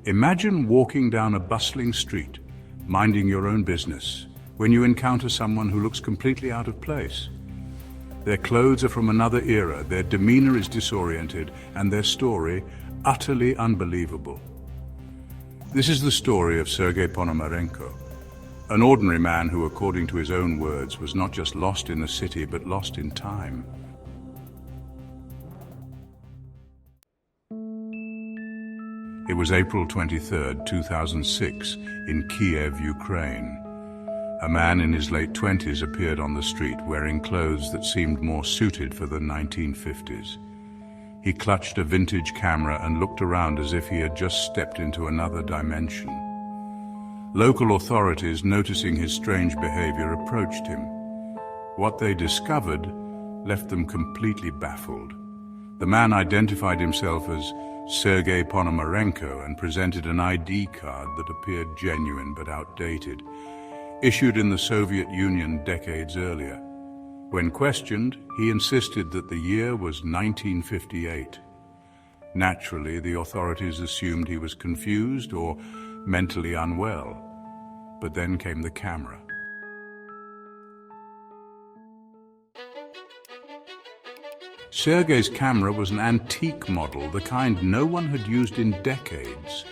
Imagine walking down a bustling street, minding your own business, when you encounter someone who looks completely out of place. Their clothes are from another era, their demeanor is disoriented, and their story utterly unbelievable. This is the story of Sergei Ponomarenko, an ordinary man who, according to his own words, was not just lost in a city, but lost in time. It was April 23, 2006, in Kiev, Ukraine. A man in his late 20s appeared on the street wearing clothes that seemed more suited for the 1950s. He clutched a vintage camera and looked around as if he had just stepped into another dimension. Local authorities, noticing his strange behavior, approached him. What they discovered left them completely baffled. The man identified himself as Sergei Ponomarenko and presented an ID card that appeared genuine but outdated, issued in the Soviet Union decades earlier. When questioned, he insisted that the year was 1958. Naturally, the authorities assumed he was confused or mentally unwell. But then came the camera. Sergei's camera was an antique model, the kind no one had used in decades.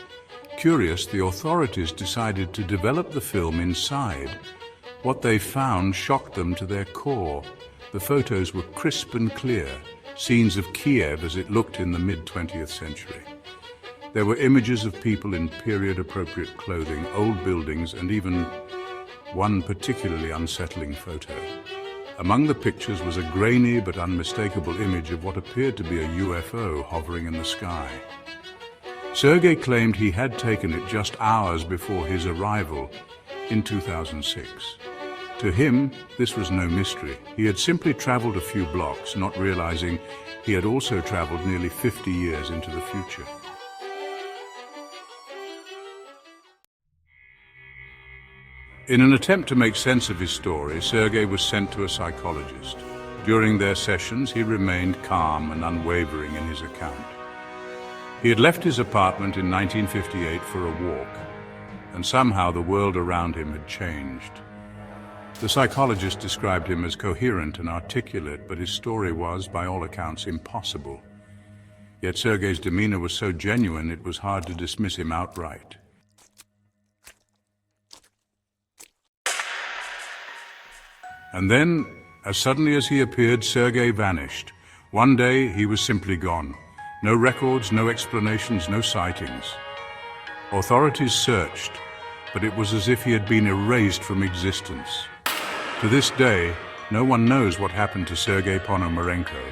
Curious, the authorities decided to develop the film inside. What they found shocked them to their core. The photos were crisp and clear, scenes of Kiev as it looked in the mid-20th century. There were images of people in period-appropriate clothing, old buildings, and even one particularly unsettling photo. Among the pictures was a grainy but unmistakable image of what appeared to be a UFO hovering in the sky. Sergei claimed he had taken it just hours before his arrival in 2006. To him, this was no mystery. He had simply traveled a few blocks, not realizing he had also traveled nearly 50 years into the future. In an attempt to make sense of his story, Sergei was sent to a psychologist. During their sessions, he remained calm and unwavering in his account. He had left his apartment in 1958 for a walk, and somehow the world around him had changed. The psychologist described him as coherent and articulate, but his story was, by all accounts, impossible. Yet Sergei's demeanor was so genuine it was hard to dismiss him outright. And then, as suddenly as he appeared, Sergei vanished. One day, he was simply gone. No records, no explanations, no sightings. Authorities searched, but it was as if he had been erased from existence. To this day, no one knows what happened to Sergei Ponomarenko.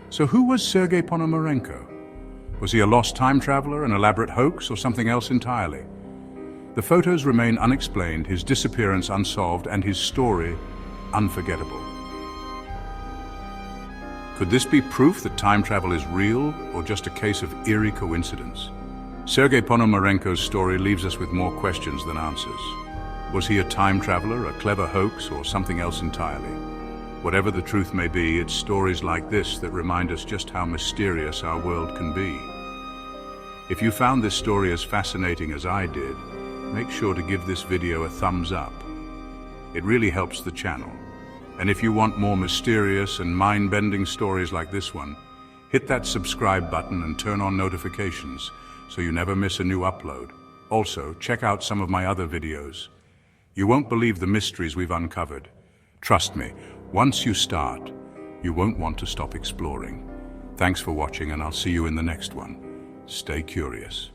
So who was Sergei Ponomarenko? Was he a lost time traveler, an elaborate hoax, or something else entirely? The photos remain unexplained, his disappearance unsolved, and his story unforgettable. Could this be proof that time travel is real, or just a case of eerie coincidence? Sergei Ponomarenko's story leaves us with more questions than answers. Was he a time traveler, a clever hoax, or something else entirely? Whatever the truth may be, it's stories like this that remind us just how mysterious our world can be. If you found this story as fascinating as I did, make sure to give this video a thumbs up. It really helps the channel. And if you want more mysterious and mind-bending stories like this one, hit that subscribe button and turn on notifications so you never miss a new upload. Also, check out some of my other videos. You won't believe the mysteries we've uncovered. Trust me, once you start, you won't want to stop exploring. Thanks for watching, and I'll see you in the next one. Stay curious.